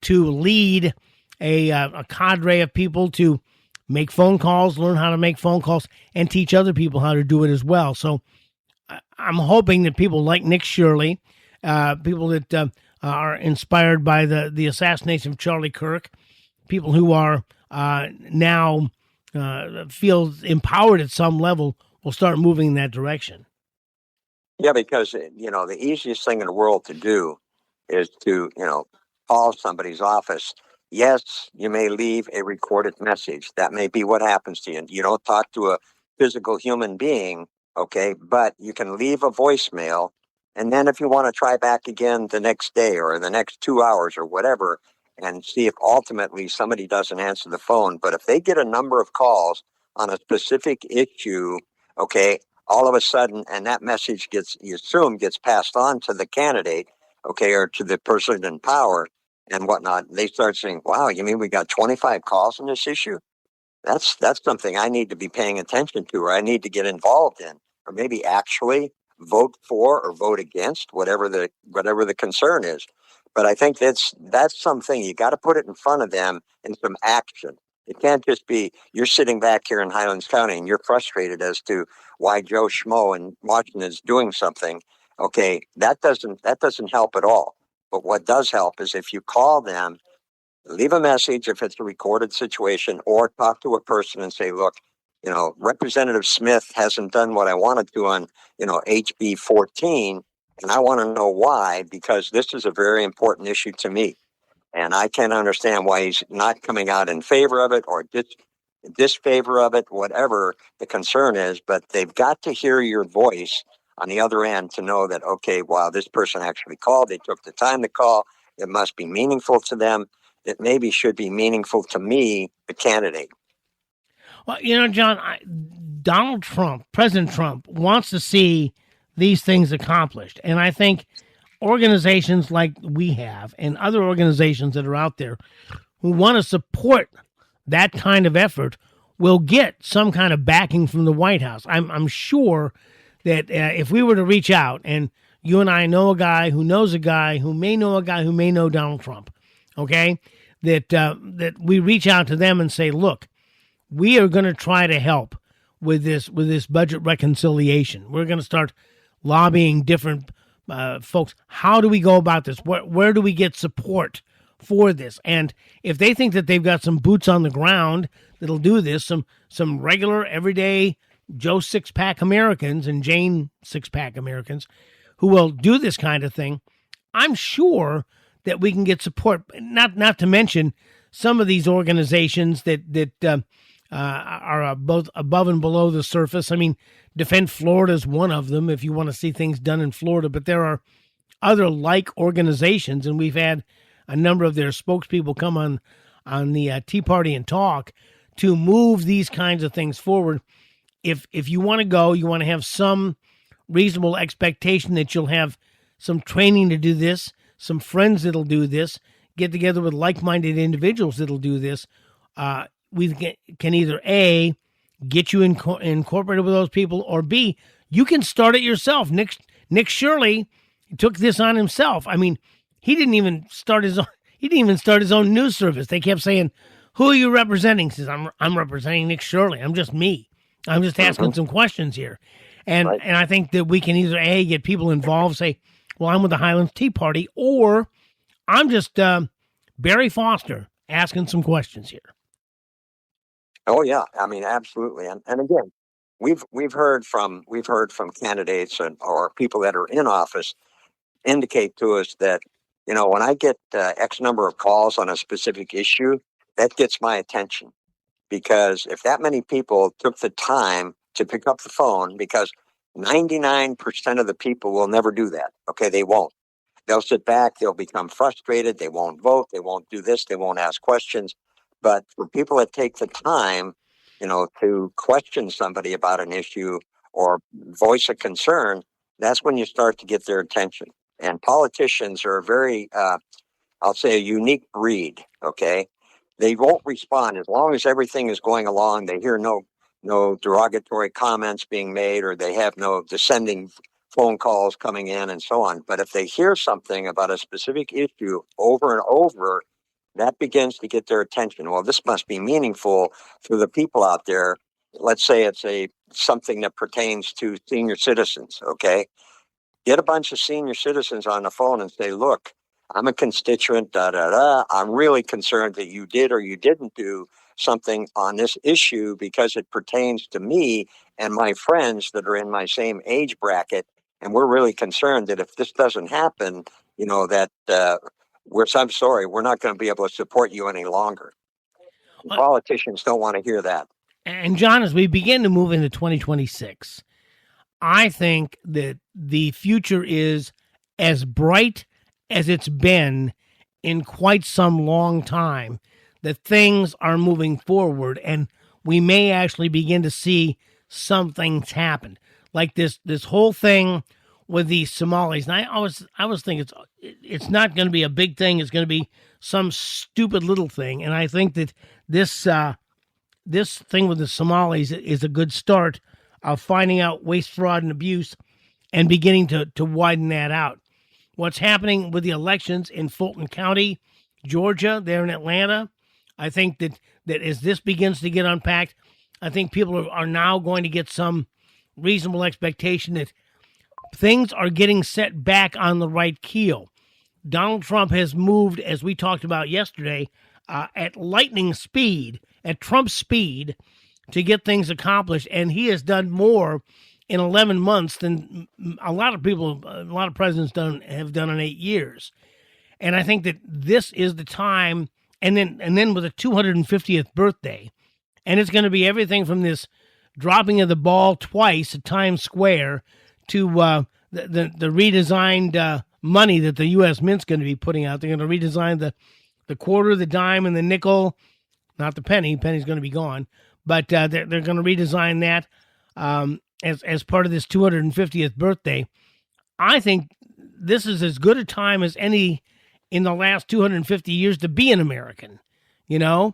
to lead a cadre of people to make phone calls, learn how to make phone calls, and teach other people how to do it as well. So I'm hoping that people like Nick Shirley, people that are inspired by the assassination of Charley Kirk, people who are now feel empowered at some level, will start moving in that direction. Yeah, because, the easiest thing in the world to do is to, call somebody's office. Yes, you may leave a recorded message. That may be what happens to you. You don't talk to a physical human being, okay, but you can leave a voicemail. And then if you want to try back again the next day or the next 2 hours or whatever, and see if ultimately somebody doesn't answer the phone. But if they get a number of calls on a specific issue, okay, all of a sudden, and that message gets passed on to the candidate, okay, or to the person in power and whatnot, they start saying, wow, you mean we got 25 calls on this issue? That's something I need to be paying attention to, or I need to get involved in, or maybe actually vote for or vote against, whatever the concern is. But I think that's something you got to put it in front of them in some action. It can't just be you're sitting back here in Highlands County and you're frustrated as to why Joe Schmo in Washington is doing something. Okay, that doesn't help at all. But what does help is if you call them, leave a message if it's a recorded situation, or talk to a person and say, look, Representative Smith hasn't done what I wanted to on, HB 14, and I want to know why, because this is a very important issue to me. And I can't understand why he's not coming out in favor of it or disfavor of it, whatever the concern is. But they've got to hear your voice on the other end to know that, okay, wow, this person actually called. They took the time to call. It must be meaningful to them. It maybe should be meaningful to me, the candidate. Well, John, President Trump wants to see these things accomplished. And I think organizations like we have and other organizations that are out there who want to support that kind of effort will get some kind of backing from the White House. I'm sure that if we were to reach out, and you and I know a guy who knows a guy who may know a guy who may know Donald Trump, okay, that we reach out to them and say, look, we are going to try to help with this budget reconciliation. We're going to start lobbying different folks. How do we go about this? Where do we get support for this? And if they think that they've got some boots on the ground that'll do this, some regular, everyday Joe six-pack Americans and Jane six-pack Americans who will do this kind of thing, I'm sure that we can get support. Not to mention some of these organizations that are both above and below the surface. I mean, Defend Florida is one of them if you want to see things done in Florida, but there are other like organizations, and we've had a number of their spokespeople come on the Tea Party and talk to move these kinds of things forward. If you want to go, you want to have some reasonable expectation that you'll have some training to do this, some friends that'll do this, get together with like-minded individuals that'll do this. can either A, get you incorporated with those people, or B, you can start it yourself. Nick Shirley took this on himself. I mean, he didn't even start his own news service. They kept saying, "Who are you representing?" He says, "I'm representing Nick Shirley. I'm just me. I'm just asking some questions here." And and I think that we can either A, get people involved, say, "Well, I'm with the Highlands Tea Party," or I'm just Barry Foster asking some questions here. Oh yeah, I mean absolutely, and again, we've heard from candidates or people that are in office indicate to us that when I get X number of calls on a specific issue, that gets my attention, because if that many people took the time to pick up the phone, because 99% of the people will never do that. Okay, they won't. They'll sit back, they'll become frustrated, they won't vote, they won't do this, they won't ask questions. But for people that take the time, to question somebody about an issue or voice a concern, that's when you start to get their attention. And politicians are a very, I'll say, a unique breed. Okay, they won't respond as long as everything is going along. They hear no derogatory comments being made, or they have no descending phone calls coming in and so on. But if they hear something about a specific issue over and over, that begins to get their attention. Well, this must be meaningful for the people out there. Let's say it's something that pertains to senior citizens. Okay, get a bunch of senior citizens on the phone and say, "Look, I'm a constituent, I'm really concerned that you did or you didn't do something on this issue because it pertains to me and my friends that are in my same age bracket. And we're really concerned that if this doesn't happen, that I'm sorry, we're not going to be able to support you any longer." Politicians don't want to hear that. And John, as we begin to move into 2026, I think that the future is as bright as it's been in quite some long time, that things are moving forward, and we may actually begin to see some things happen. Like this whole thing with the Somalis. And I was thinking it's not going to be a big thing. It's going to be some stupid little thing. And I think that this thing with the Somalis is a good start of finding out waste, fraud, and abuse and beginning to widen that out. What's happening with the elections in Fulton County, Georgia, there in Atlanta, I think that as this begins to get unpacked, I think people are now going to get some reasonable expectation that things are getting set back on the right keel. Donald Trump has moved, as we talked about yesterday, at lightning speed, at Trump speed, to get things accomplished, and he has done more in 11 months than a lot of presidents have done in 8 years. And I think that this is the time, and then with the 250th birthday, and it's going to be everything from this dropping of the ball twice at Times Square to the redesigned money that the U.S. Mint's going to be putting out. They're going to redesign the quarter, the dime, and the nickel, not the penny. Penny's going to be gone, but they're going to redesign that as part of this 250th birthday. I think this is as good a time as any in the last 250 years to be an American, to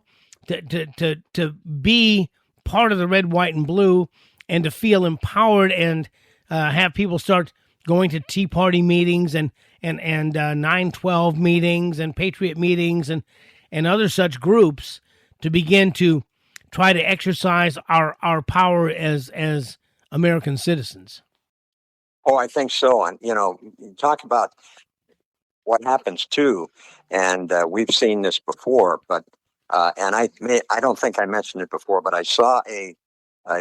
be part of the red, white, and blue, and to feel empowered and have people start going to Tea Party meetings and 9/12 meetings and Patriot meetings and other such groups to begin to try to exercise our power as American citizens. Oh, I think so. And, you talk about what happens too, and we've seen this before, but and I don't think I mentioned it before, but I saw a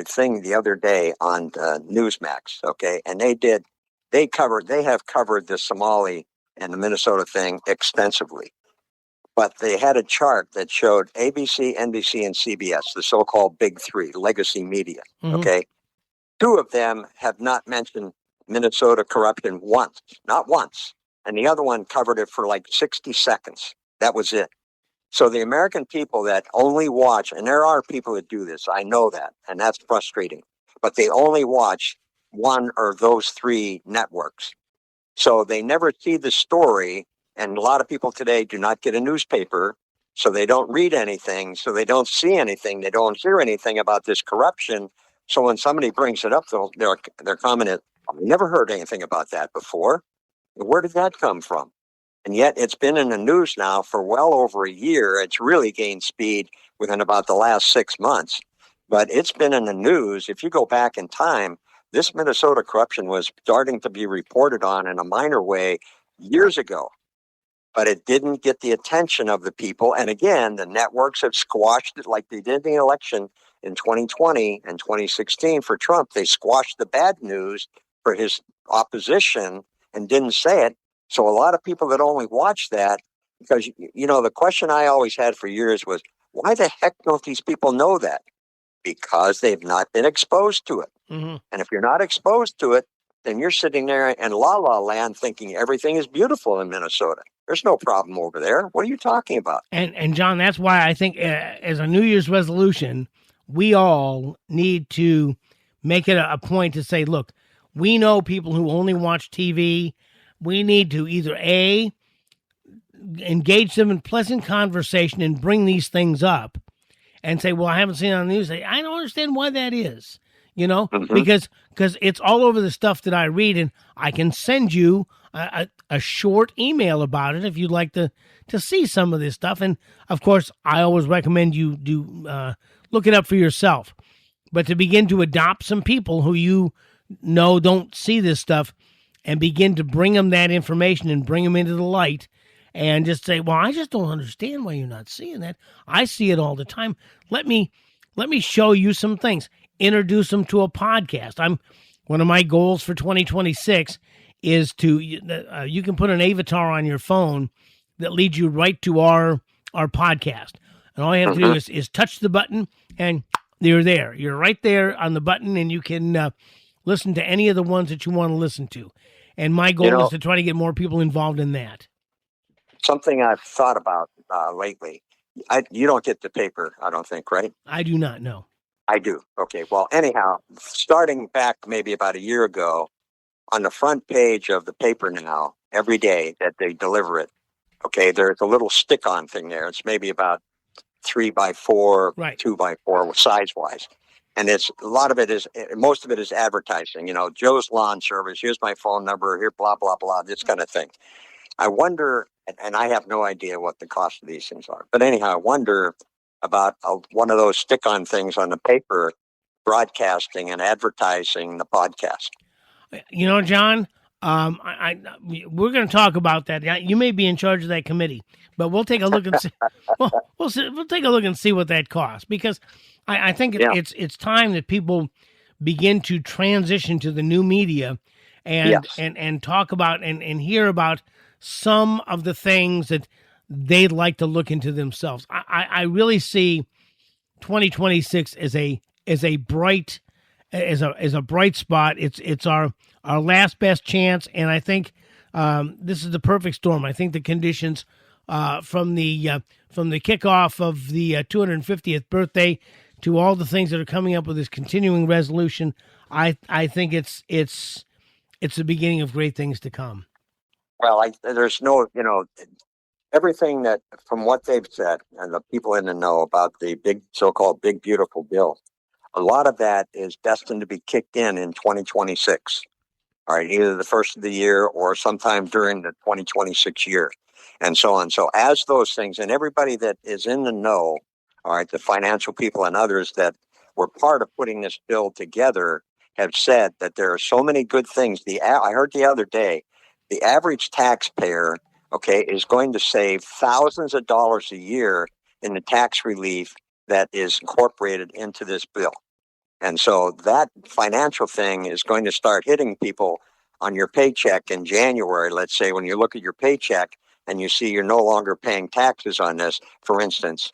thing the other day on Newsmax. Okay, and they have covered the Somali and the Minnesota thing extensively, but they had a chart that showed ABC, NBC, and CBS, the so-called big three, legacy media. Mm-hmm. Okay, two of them have not mentioned Minnesota corruption once, not once. And the other one covered it for like 60 seconds. That was it. So the American people that only watch, and there are people that do this, I know that, and that's frustrating, but they only watch one or those three networks. So they never see the story, and a lot of people today do not get a newspaper So they don't read anything. So they don't see anything. They don't hear anything about this corruption. So when somebody brings it up, their comment is, "I never heard anything about that before. Where did that come from?" And yet it's been in the news now for well over a year. It's really gained speed within about the last 6 months. But it's been in the news. If you go back in time, this Minnesota corruption was starting to be reported on in a minor way years ago. But it didn't get the attention of the people. And again, the networks have squashed it like they did in the election in 2020 and 2016 for Trump. They squashed the bad news for his opposition and didn't say it. So a lot of people that only watch that, because, the question I always had for years was, why the heck don't these people know that? Because they've not been exposed to it. Mm-hmm. And if you're not exposed to it, then you're sitting there in la la land thinking everything is beautiful in Minnesota. There's no problem over there. What are you talking about? And John, that's why I think as a New Year's resolution, we all need to make it a point to say, look, we know people who only watch TV. We need to either engage them in pleasant conversation and bring these things up and say, well, I haven't seen it on the news. I don't understand why that is, Mm-hmm. because it's all over the stuff that I read, and I can send you a short email about it if you'd like to see some of this stuff. And of course, I always recommend you do look it up for yourself, but to begin to adopt some people who don't see this stuff and begin to bring them that information and bring them into the light and just say, well, I just don't understand why you're not seeing that. I see it all the time. Let me show you some things. Introduce them to a podcast. One of my goals for 2026 is to you can put an avatar on your phone that leads you right to our podcast. And all you have to do is touch the button and you're there. You're right there on the button, and you can listen to any of the ones that you want to listen to. And my goal is to try to get more people involved in that. Something I've thought about lately. You don't get the paper, I don't think, right? I do not know. I do. Okay. Well, anyhow, starting back maybe about a year ago, on the front page of the paper now, every day that they deliver it, okay, there's a little stick-on thing there. It's maybe about 3x4, right. 2x4 size-wise. And most of it is advertising, Joe's Lawn Service, here's my phone number, here, blah, blah, blah, this kind of thing. I wonder, and I have no idea what the cost of these things are, but anyhow, I wonder about one of those stick-on things on the paper, broadcasting and advertising the podcast. John, we're going to talk about that. You may be in charge of that committee, but we'll take a look and see. We'll take a look and see what that costs, because I think it's time that people begin to transition to the new media and talk about and hear about some of the things that they'd like to look into themselves. I really see 2026 as a bright spot. It's our last best chance, and I think this is the perfect storm. I think the conditions from the kickoff of the 250th birthday to all the things that are coming up with this continuing resolution, I think it's the beginning of great things to come. Well, there's no, everything that from what they've said and the people in the know about the so-called big beautiful bill, a lot of that is destined to be kicked in 2026. All right, either the first of the year or sometime during the 2026 year, and so on. So as those things, and everybody that is in the know, all right, the financial people and others that were part of putting this bill together have said that there are so many good things. I heard the other day, the average taxpayer, okay, is going to save thousands of dollars a year in the tax relief that is incorporated into this bill. And so that financial thing is going to start hitting people on your paycheck in January. Let's say when you look at your paycheck and you see you're no longer paying taxes on this, for instance,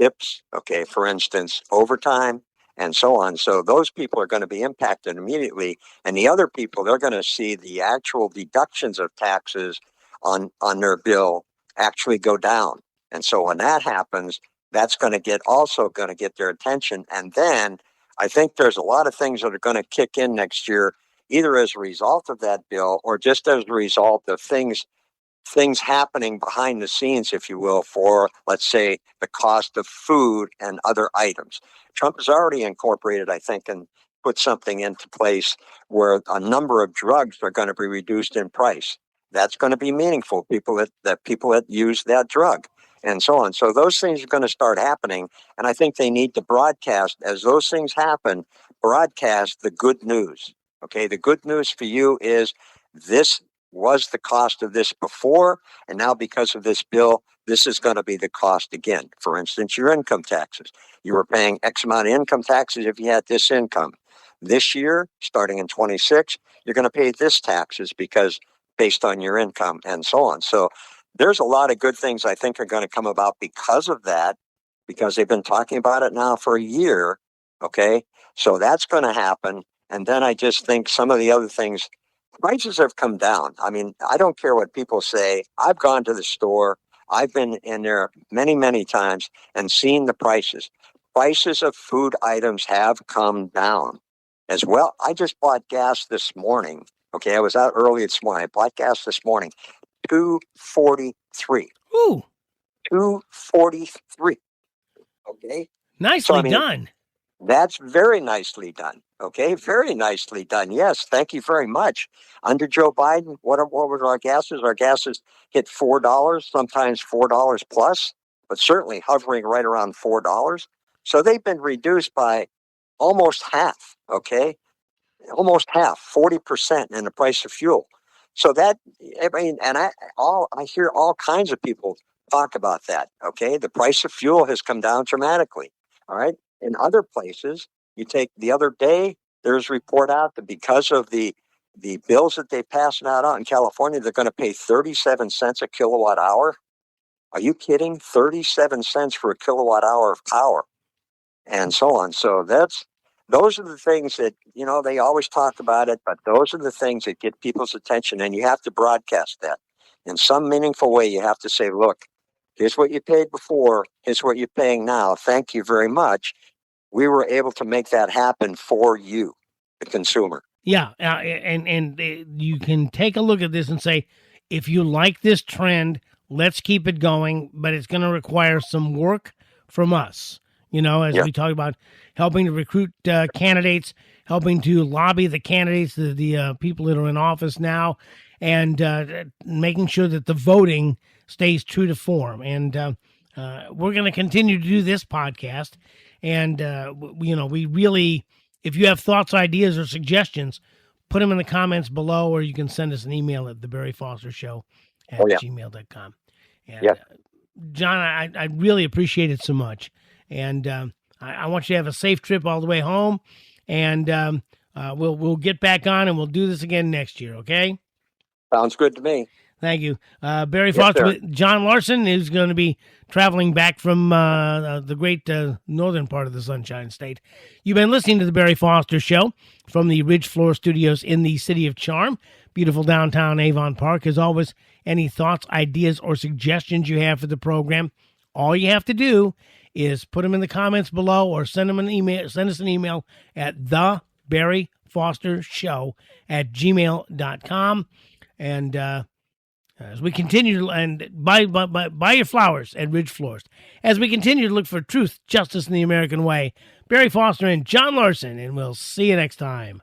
tips, okay, for instance, overtime, and so on. So those people are going to be impacted immediately. And the other people, they're going to see the actual deductions of taxes on their bill actually go down. And so when that happens, that's going to get their attention. And then I think there's a lot of things that are going to kick in next year, either as a result of that bill or just as a result of things things happening behind the scenes, if you will, for, let's say, the cost of food and other items. Trump has already incorporated, I think, and put something into place where a number of drugs are going to be reduced in price. That's going to be meaningful. People that use that drug and so on. So those things are going to start happening. And I think they need to broadcast, as those things happen, broadcast the good news. Okay, the good news for you is this was the cost of this before, and now because of this bill, this is going to be the cost again. For instance, your income taxes. You were paying X amount of income taxes if you had this income. This year, starting in 26, you're going to pay this taxes because based on your income and so on. So there's a lot of good things I think are going to come about because of that, because they've been talking about it now for a year. Okay, so that's going to happen. And then I just think some of the other things, prices have come down. I mean, I don't care what people say. I've gone to the store. I've been in there many, many times and seen the prices. Prices of food items have come down as well. I just bought gas this morning. Okay, I was out early this morning. I bought gas this morning, $2.43. Ooh, $2.43. Okay, nicely done. That's very nicely done. Okay, very nicely done. Yes, thank you very much. Under Joe Biden, what were our gases? Our gases hit $4, sometimes $4 plus, but certainly hovering right around $4. So they've been reduced by almost half. Okay, almost half, 40% in the price of fuel. So that, I mean, and I hear all kinds of people talk about that. Okay, the price of fuel has come down dramatically. All right. In other places, you take the other day, there's a report out that because of the bills that they passed out in California, they're going to pay 37 cents a kilowatt hour. Are you kidding? 37 cents for a kilowatt hour of power and so on. So those are the things that, they always talk about it, but those are the things that get people's attention, and you have to broadcast that in some meaningful way. You have to say, look, here's what you paid before. Here's what you're paying now. Thank you very much. We were able to make that happen for you, the consumer. Yeah, and you can take a look at this and say, if you like this trend, let's keep it going, but it's going to require some work from us. As we talk about helping to recruit candidates, helping to lobby the candidates, the people that are in office now, and making sure that the voting stays true to form. And we're going to continue to do this podcast. And, we really, if you have thoughts, ideas, or suggestions, put them in the comments below, or you can send us an email at thebarryfostershow@gmail.com. And John, I really appreciate it so much. And I want you to have a safe trip all the way home. And we'll get back on and we'll do this again next year, okay? Sounds good to me. Thank you. Barry Foster with John Larsen, who's going to be traveling back from the great northern part of the Sunshine State. You've been listening to The Barry Foster Show from the Ridge Floor Studios in the City of Charm, beautiful downtown Avon Park. As always, any thoughts, ideas, or suggestions you have for the program, all you have to do is put them in the comments below or send us an email at thebarryfostershow@gmail.com. And as we continue to, and buy your flowers at Ridge Florist. As we continue to look for truth, justice, and the American way, Barry Foster and John Larsen, and we'll see you next time.